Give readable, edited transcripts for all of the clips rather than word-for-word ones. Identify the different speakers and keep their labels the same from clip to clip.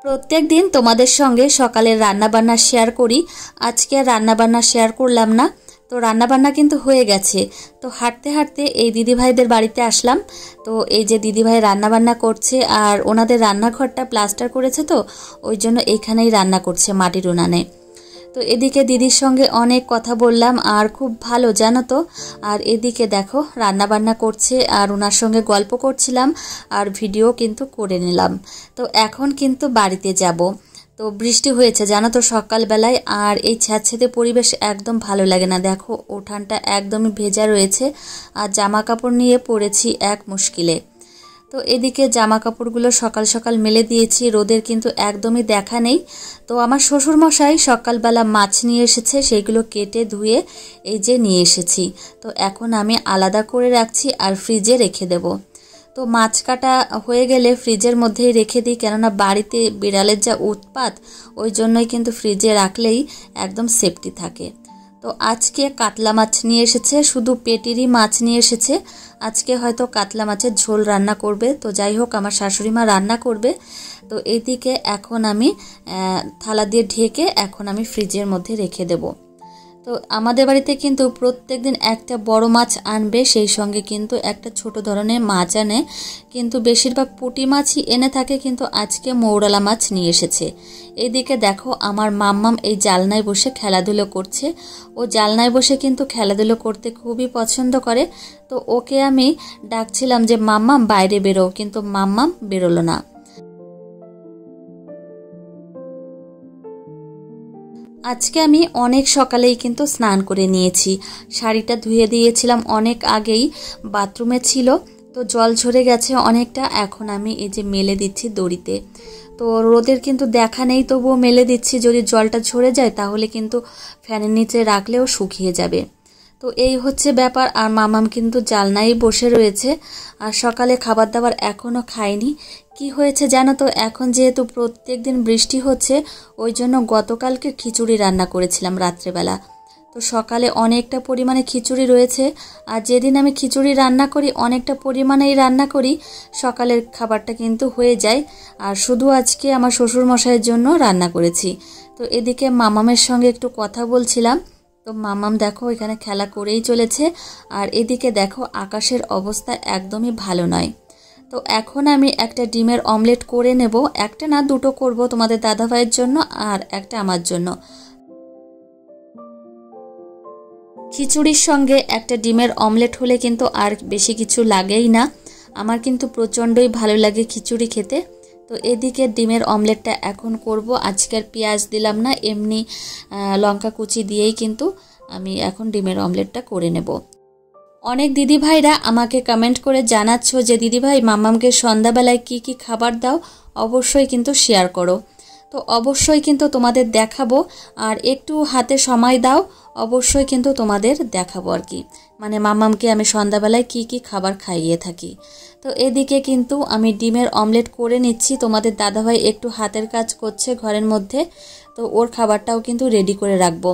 Speaker 1: প্রত্যেক দিন তোমাদের সঙ্গে সকালের রান্নাবান্না শেয়ার করি। আজকে আর রান্নাবান্না শেয়ার করলাম না। তো রান্নাবান্না কিন্তু হয়ে গেছে। তো হাঁটতে হাঁটতে এই দিদিভাইদের বাড়িতে আসলাম। তো এই যে দিদিভাই রান্নাবান্না করছে, আর ওনাদের রান্নাঘরটা প্লাস্টার করেছে, তো ওই জন্য এইখানেই রান্না করছে মাটির উনানে। তো এদিকে দিদির সঙ্গে অনেক কথা বললাম, আর খুব ভালো জানো তো। আর এদিকে দেখো রান্না বান্না করছে, আর ওনার সঙ্গে গল্প করছিলাম, আর ভিডিও কিন্তু করে নিলাম। তো এখন কিন্তু বাড়িতে যাব। তো বৃষ্টি হয়েছে জানো তো সকালবেলায়, আর এই ছ্যাঁতছ্যাঁতে পরিবেশ একদম ভালো লাগে না। দেখো উঠানটা একদমই ভেজা রয়েছে, আর জামা কাপড় নিয়ে পড়েছি এক মুশকিলে। তো এদিকে জামা কাপড়গুলো সকাল সকাল মেলে দিয়েছি, রোদের কিন্তু একদমই দেখা নেই। তো আমার শ্বশুরমশাই সকালবেলা মাছ নিয়ে এসেছে, সেইগুলো কেটে ধুয়ে এই যে নিয়ে এসেছি। তো এখন আমি আলাদা করে রাখছি আর ফ্রিজে রেখে দেব। তো মাছ কাটা হয়ে গেলে ফ্রিজের মধ্যেই রেখে দিই, কেননা বাড়িতে বিড়ালের যা উৎপাত, ওই জন্যই কিন্তু ফ্রিজে রাখলেই একদম সেফটি থাকে। তো আজকে কাতলা মাছ নিয়ে এসেছে, শুধু পেটিরই মাছ নিয়ে এসেছে। আজকে হয়তো কাতলা মাছের ঝোল রান্না করবে। তো যাই হোক, আমার শাশুড়ি মা রান্না করবে। তো এইদিকে এখন আমি থালা দিয়ে ঢেকে এখন আমি ফ্রিজের মধ্যে রেখে দেব। তো আমাদের বাড়িতে কিন্তু প্রত্যেক দিন একটা বড় মাছ আনবে, সেই সঙ্গে কিন্তু একটা ছোট ধরনের মাছ আনে, কিন্তু বেশিরভাগ পুঁটি মাছই এনে থাকে, কিন্তু আজকে মৌরলা মাছ নিয়ে এসেছে। এইদিকে দেখো আমার মাম্মাম এই জালনায় বসে খেলাধুলো করছে। ও জালনায় বসে কিন্তু খেলাধুলো করতে খুবই পছন্দ করে। তো ওকে আমি ডাকছিলাম যে মাম্মাম বাইরে বেরো, কিন্তু মাম্মাম বেরোলো না। আজকে আমি অনেক সকালেই কিন্তু স্নান করে নিয়েছি। শাড়িটা ধুয়ে দিয়েছিলাম অনেক আগেই, বাথরুমে ছিল, তো জল ঝরে গেছে অনেকটা। এখন আমি এই যে মেলে দিচ্ছি দড়িতে। তো রোদের কিন্তু দেখা নেই, তবুও মেলে দিচ্ছি, যদি জলটা ঝরে যায় তাহলে কিন্তু ফ্যানের নিচে রাখলেও শুকিয়ে যাবে। তো এই হচ্ছে ব্যাপার। আর মামাম কিন্তু জালনায় বসে রয়েছে, আর সকালে খাবার দাবার এখনও খায়নি। কি হয়েছে জানো তো, এখন যেহেতু প্রত্যেক দিন বৃষ্টি হচ্ছে, ওই জন্য গতকালকে খিচুড়ি রান্না করেছিলাম রাত্রেবেলা। তো সকালে অনেকটা পরিমাণে খিচুড়ি রয়েছে, আর যেদিন আমি খিচুড়ি রান্না করি অনেকটা পরিমাণেই রান্না করি, সকালের খাবারটা কিন্তু হয়ে যায়। আর শুধু আজকে আমার শ্বশুরমশাইয়ের জন্য রান্না করেছি। তো এদিকে মামামের সঙ্গে একটু কথা বলছিলাম। তো মামাম দেখো এখানে খেলা করেই চলেছে, আর এদিকে দেখো আকাশের অবস্থা একদমই ভালো নয়। তো এখন আমি একটা ডিমের অমলেট করে নেব, একটা না দুটো করব, তোমাদের দাদাভাইয়ের জন্য আর একটা আমার জন্য। খিচুড়ির সঙ্গে একটা ডিমের অমলেট হলে কিন্তু আর বেশি কিছু লাগেই না। আমার কিন্তু প্রচণ্ডই ভালো লাগে খিচুড়ি খেতে। তো এদিকে ডিমের অমলেটটা এখন করব। আজকের পেঁয়াজ দিলাম না, এমনি লঙ্কা কুচি দিয়েই কিন্তু আমি এখন ডিমের অমলেটটা করে নেব। অনেক দিদিভাইরা আমাকে কমেন্ট করে জানাচ্ছ যে দিদিভাই মাম্মামকে সন্ধ্যাবেলায় কি কি খাবার দাও, অবশ্যই কিন্তু শেয়ার করো। তো অবশ্যই কিন্তু তোমাদের দেখাবো, আর একটু হাতে সময় দাও, অবশ্যই কিন্তু তোমাদের দেখাবো আর কি, মানে মাম্মামকে আমি সন্ধ্যাবেলায় কি কি খাবার খাইয়ে থাকি। তো এদিকে কিন্তু আমি ডিমের অমলেট করে নিচ্ছি। তোমাদের দাদাভাই একটু হাতের কাজ করছে ঘরের মধ্যে, তো ওর খাবারটাও কিন্তু রেডি করে রাখবো।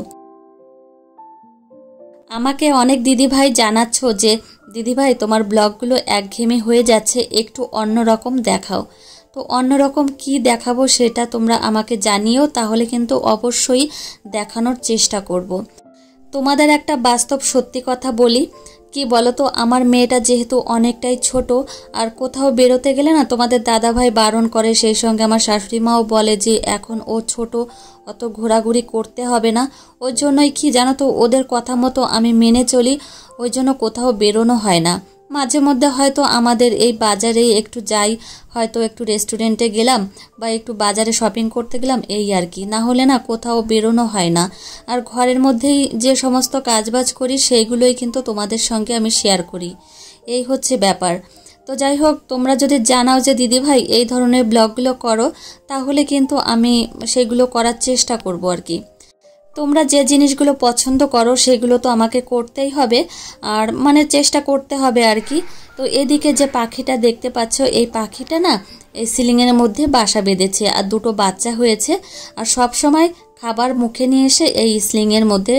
Speaker 1: আমাকে অনেক দিদিভাই জানাচ্ছ যে দিদিভাই তোমার ব্লগগুলো একঘেয়েমি হয়ে যাচ্ছে, একটু অন্যরকম দেখাও। তো অন্যরকম কি দেখাবো সেটা তোমরা আমাকে জানিও, তাহলে কিন্তু অবশ্যই দেখানোর চেষ্টা করব। তোমাদের একটা বাস্তব সত্যি কথা বলি, কি বলো তো, আমার মেয়েটা যেহেতু অনেকটাই ছোট, আর কোথাও বেরোতে গেলে না তোমাদের দাদাভাই বারণ করে, সেই সঙ্গে আমার শাশুড়ি মাও বলে যে এখন ও ছোট, অত ঘোরাঘুরি করতে হবে না। ওই জন্যই কি জানো তো, ওদের কথা মতো আমি মেনে চলি, ওই জন্য কোথাও বেরোনো হয় না। মাঝে মধ্যে হয়তো আমাদের এই বাজারে একটু যাই, হয়তো একটু রেস্টুরেন্টে গেলাম বা একটু বাজারে শপিং করতে গেলাম, এই আর কি, না হলে না কোথাও বেরোনো হয় না। আর ঘরের মধ্যেই যে সমস্ত কাজবাজ করি সেইগুলোই কিন্তু তোমাদের সঙ্গে আমি শেয়ার করি, এই হচ্ছে ব্যাপার। তো যাই হোক, তোমরা যদি জানাও যে দিদিভাই এই ধরনের ব্লগগুলো করো, তাহলে কিন্তু আমি সেগুলো করার চেষ্টা করব আর কি। তোমরা যে জিনিসগুলো পছন্দ করো সেগুলো তো আমাকে করতেই হবে, আর মানে চেষ্টা করতে হবে আর কি। তো এদিকে যে পাখিটা দেখতে পাচ্ছ, এই পাখিটা না এই সিলিংয়ের মধ্যে বাসা বেঁধেছে, আর দুটো বাচ্চা হয়েছে, আর সব সময় খাবার মুখে নিয়ে এসে এই সিলিংয়ের মধ্যে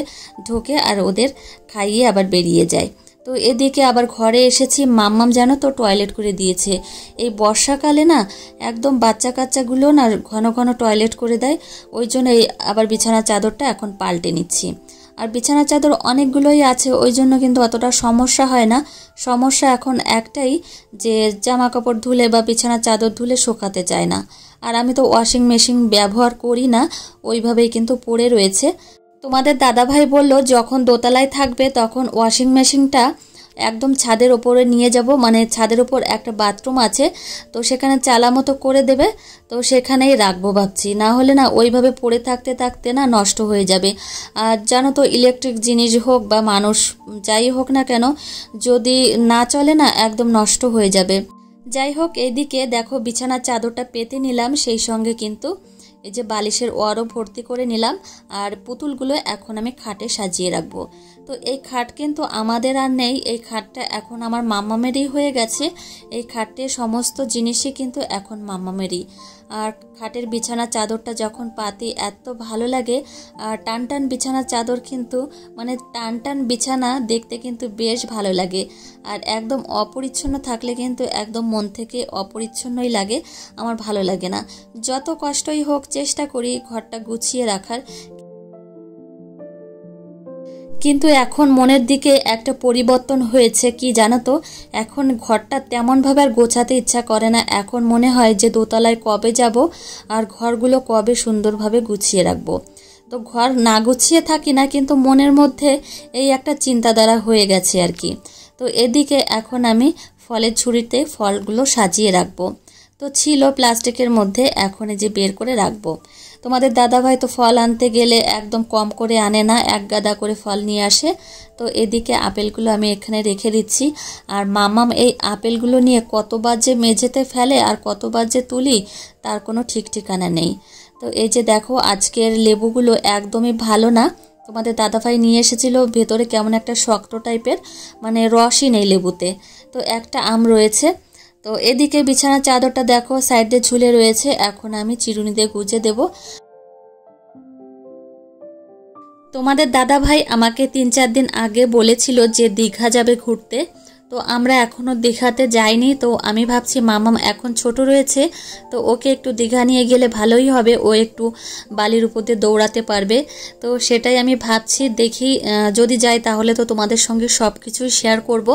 Speaker 1: ঢোকে আর ওদের খাইয়ে আবার বেরিয়ে যায়। তো এদিকে আবার ঘরে এসেছি, মাম্মাম জানো তো টয়লেট করে দিয়েছে। এই বর্ষাকালে না একদম বাচ্চা কাচ্চাগুলো না ঘন ঘন টয়লেট করে দেয়, ওই জন্য এই আবার বিছানার চাদরটা এখন পাল্টে নিচ্ছি। আর বিছানার চাদর অনেকগুলোই আছে, ওই জন্য কিন্তু অতটা সমস্যা হয় না। সমস্যা এখন একটাই, যে জামা কাপড় ধুলে বা বিছানার চাদর ধুলে শুকাতে চায় না। আর আমি তো ওয়াশিং মেশিন ব্যবহার করি না, ওইভাবেই কিন্তু পড়ে রয়েছে। তোমাদের দাদাভাই বলল যখন দোতলায় থাকবে তখন ওয়াশিং মেশিনটা একদম ছাদের ওপরে নিয়ে যাব, মানে ছাদের ওপর একটা বাথরুম আছে, তো সেখানে চালা মতো করে দেবে, তো সেখানেই রাখবো ভাবছি। না হলে না ওইভাবে পড়ে থাকতে থাকতে না নষ্ট হয়ে যাবে। আর জানো তো ইলেকট্রিক জিনিস হোক বা মানুষ যাই হোক না কেন, যদি না চলে না একদম নষ্ট হয়ে যাবে। যাই হোক, এইদিকে দেখো বিছানার চাদরটা পেতে নিলাম, সেই সঙ্গে কিন্তু এই যে বালিশের ওয়ারও ভর্তি করে নিলাম, আর পুতুলগুলো এখন আমি খাটে সাজিয়ে রাখবো। তো এই খাট কিন্তু আমাদের আর নেই, এই খাটটা এখন আমার মাম্মামেরই হয়ে গেছে। এই খাটে সমস্ত জিনিসই কিন্তু এখন মাম্মামেরই। আর খাটের বিছানার চাদরটা যখন পাতি এত ভালো লাগে, আর টান টান বিছানার চাদর কিন্তু মানে টান টান বিছানা দেখতে কিন্তু বেশ ভালো লাগে। আর একদম অপরিচ্ছন্ন থাকলে কিন্তু একদম মন থেকে অপরিচ্ছন্নই লাগে, আমার ভালো লাগে না। যত কষ্টই হোক চেষ্টা করি ঘরটা গুছিয়ে রাখার, কিন্তু এখন মনের দিকে একটা পরিবর্তন হয়েছে। কি জানো তো, এখন ঘরটা তেমনভাবে আর গোছাতে ইচ্ছা করে না। এখন মনে হয় যে দোতলায় কবে যাব আর ঘরগুলো কবে সুন্দরভাবে গুছিয়ে রাখবো। তো ঘর না গুছিয়ে থাকি না, কিন্তু মনের মধ্যে এই একটা চিন্তাধারা হয়ে গেছে আর কি। তো এদিকে এখন আমি ফলের ঝুড়িতে ফলগুলো সাজিয়ে রাখবো। তো ছিল প্লাস্টিকের মধ্যে, এখন এই যে বের করে রাখবো। তোমাদের দাদাভাই তো ফল আনতে গেলে একদম কম করে আনে না, এক গাদা করে ফল নিয়ে আসে। তো এদিকে আপেলগুলো আমি এখানে রেখে দিচ্ছি। আর মামাম এই আপেলগুলো নিয়ে কতবার যে মেঝেতে ফেলে আর কতবার যে তুলি তার কোনো ঠিক ঠিকানা নেই। তো এই যে দেখো আজকের লেবুগুলো একদমই ভালো না, তোমাদের দাদাভাই নিয়ে এসেছিল, ভেতরে কেমন একটা শক্ত টাইপের, মানে রসই নেই লেবুতে। তো একটা আম রয়েছে। তো এদিকে বিছানার চাদরটা দেখো সাইডে ঝুলে রয়েছে, এখন আমি চিরুনি দিয়ে গুজে দেব। তোমাদের দাদা ভাই আমাকে 3-4 দিন আগে বলেছিল যে দীঘা যাবে ঘুরতে, তো আমরা এখনো দীঘাতে যাইনি। তো আমি ভাবছি মামাম এখন ছোট রয়েছে, তো ওকে একটু দীঘা নিয়ে গেলে ভালোই হবে, ও একটু বালির উপর দিয়ে দৌড়াতে পারবে। তো সেটাই আমি ভাবছি, দেখি যদি যাই তাহলে তো তোমাদের সঙ্গে সব কিছুই শেয়ার করব।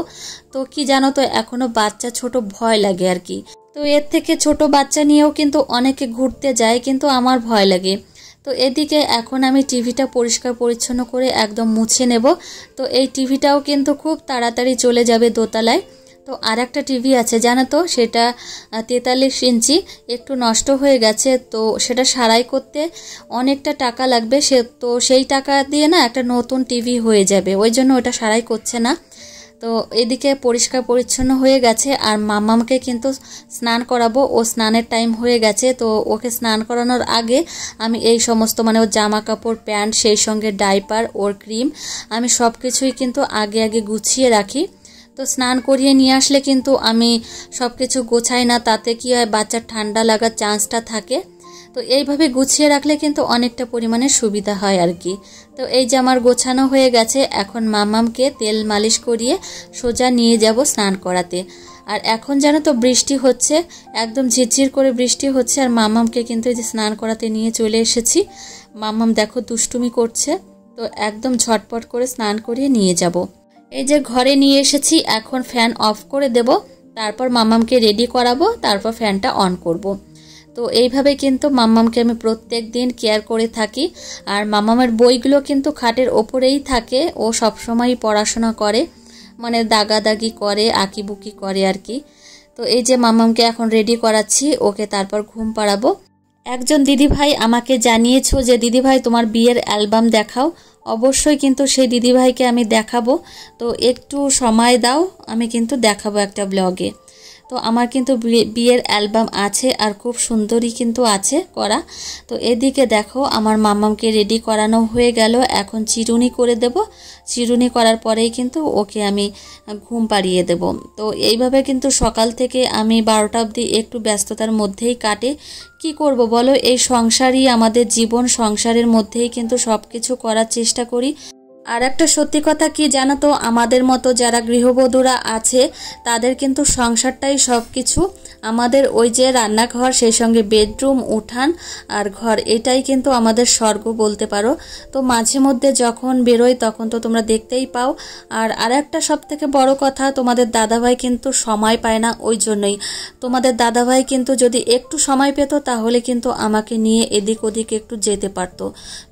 Speaker 1: তো কি জানো তো, এখনো বাচ্চা ছোট ভয় লাগে আর কি। তো এর থেকে ছোট বাচ্চা নিয়েও কিন্তু অনেকে ঘুরতে যায়, কিন্তু আমার ভয় লাগে। তো এদিকে এখন আমি টিভিটা পরিষ্কার পরিচ্ছন্ন করে একদম মুছে নেব। তো এই টিভিটাও কিন্তু খুব তাড়াতাড়ি চলে যাবে দোতলায়। তো আর একটা টিভি আছে জানো তো, সেটা 43 ইঞ্চি, একটু নষ্ট হয়ে গেছে, তো সেটা সারাই করতে অনেকটা টাকা লাগবে। তো সেই টাকা দিয়ে না একটা নতুন টিভি হয়ে যাবে, ওই জন্য ওটা সারাই করছে না। তো এদিকে পরিষ্কার পরিচ্ছন্ন হয়ে গেছে, আর মাম্মামকে কিন্তু স্নান করাবো, ও স্নানের টাইম হয়ে গেছে। তো ওকে স্নান করানোর আগে আমি এই সমস্ত মানে ওর জামা কাপড়, প্যান্ট, সেই সঙ্গে ডাইপার, ওর ক্রিম, আমি সব কিছুই কিন্তু আগে আগে গুছিয়ে রাখি। তো স্নান করিয়ে নিয়ে আসলে কিন্তু আমি সব কিছু গোছাই না, তাতে কি হয় বাচ্চার ঠান্ডা লাগার চান্সটা থাকে। তো এইভাবে গুছিয়ে রাখলে কিন্তু অনেকটা পরিমাণে সুবিধা হয় আর কি। তো এই যে আমার গোছানো হয়ে গেছে, এখন মাম্মামকে তেল মালিশ করিয়ে সোজা নিয়ে যাব স্নান করাতে। আর এখন জানো তো বৃষ্টি হচ্ছে, একদম ঝিরঝির করে বৃষ্টি হচ্ছে, আর মাম্মামকে কিন্তু এই যে স্নান করাতে নিয়ে চলে এসেছি। মাম্মাম দেখো দুষ্টুমি করছে, তো একদম ঝটপট করে স্নান করিয়ে নিয়ে যাব। এই যে ঘরে নিয়ে এসেছি, এখন ফ্যান অফ করে দেব, তারপর মাম্মামকে রেডি করাবো, তারপর ফ্যানটা অন করব। তো এইভাবে কিন্তু মাম্মামকে আমি প্রত্যেক দিন কেয়ার করে থাকি। আর মাম্মামের বইগুলো কিন্তু খাটের ওপরেই থাকে, ও সবসময়ই পড়াশোনা করে, মানে দাগাদাগি করে, আঁকিবুকি করে আর কি। তো এই যে মাম্মামকে এখন রেডি করাচ্ছি, ওকে তারপর ঘুম পাড়াবো। একজন দিদিভাই আমাকে জানিয়েছো যে দিদিভাই তোমার বিয়ের অ্যালবাম দেখাও। অবশ্যই কিন্তু সেই দিদিভাইকে আমি দেখাবো, তো একটু সময় দাও, আমি কিন্তু দেখাবো একটা ব্লগে। তো আমার কিন্তু বিয়ের অ্যালবাম আছে আর খুব সুন্দরই কিন্তু আছে করা। তো এদিকে দেখো আমার মাম্মামকে রেডি করানো হয়ে গেল, এখন চিরুনি করে দেব। চিরুনি করার পরেই কিন্তু ওকে আমি ঘুম পাড়িয়ে দেব। তো এইভাবে কিন্তু সকাল থেকে আমি 12টা অবধি একটু ব্যস্ততার মধ্যেই কাটে। কি করব বলো, এই সংসারই আমাদের জীবন, সংসারের মধ্যেই কিন্তু সব কিছু করার চেষ্টা করি। আর একটা সত্যি কথা কি জানো তো, আমাদের মতো যারা গৃহবধূরা আছে তাদের কিন্তু সংসারটাই সব কিছু। আমাদের ওই যে রান্নাঘর, সেই সঙ্গে বেডরুম, উঠান আর ঘর, এটাই কিন্তু আমাদের স্বর্গ বলতে পারো। তো মাঝে মধ্যে যখন বেরোই তখন তো তোমরা দেখতেই পাও। আর আরেকটা সব থেকে বড় কথা, তোমাদের দাদাভাই কিন্তু সময় পায় না। ওই জন্যই তোমাদের দাদাভাই কিন্তু যদি একটু সময় পেত তাহলে কিন্তু আমাকে নিয়ে এদিক ওদিক একটু যেতে পারতো।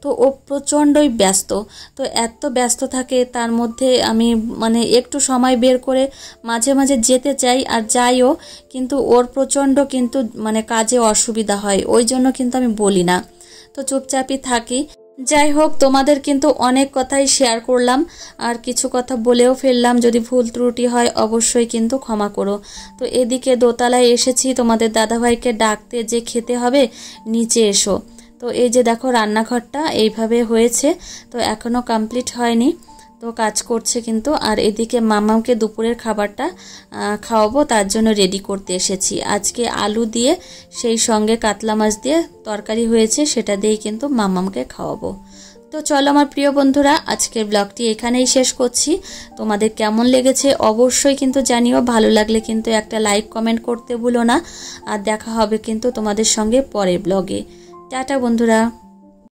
Speaker 1: তো ও প্রচণ্ডই ব্যস্ত। তো এত ব্যস্ত থাকে, তার মধ্যে আমি মানে একটু সময় বের করে মাঝে মাঝে যেতে চাই আর যাইও, কিন্তু ওর প্রচণ্ড কিন্তু মানে কাজে অসুবিধা হয়, ওই জন্য কিন্তু আমি বলি না, তো চুপচাপই থাকি। যাই হোক, তোমাদের কিন্তু অনেক কথাই শেয়ার করলাম আর কিছু কথা বলেও ফেললাম, যদি ভুল ত্রুটি হয় অবশ্যই কিন্তু ক্ষমা করো। তো এদিকে দোতলায় এসেছি তোমাদের দাদাভাইকে ডাকতে যে খেতে হবে, নিচে এসো। তো এই যে দেখো রান্নাঘরটা এইভাবে হয়েছে, তো এখনও কমপ্লিট হয়নি, তো কাজ করছে কিন্তু। আর এদিকে মামামকে দুপুরের খাবারটা খাওয়াবো, তার জন্য রেডি করতে এসেছি। আজকে আলু দিয়ে সেই সঙ্গে কাতলা মাছ দিয়ে তরকারি হয়েছে, সেটা দিয়েই কিন্তু মামামকে খাওয়াবো। তো চলো আমার প্রিয় বন্ধুরা, আজকের ব্লগটি এখানেই শেষ করছি। তোমাদের কেমন লেগেছে অবশ্যই কিন্তু জানিও, ভালো লাগলে কিন্তু একটা লাইক কমেন্ট করতে ভুলো না। আর দেখা হবে কিন্তু তোমাদের সঙ্গে পরের ব্লগে। টাটা বন্ধুরা।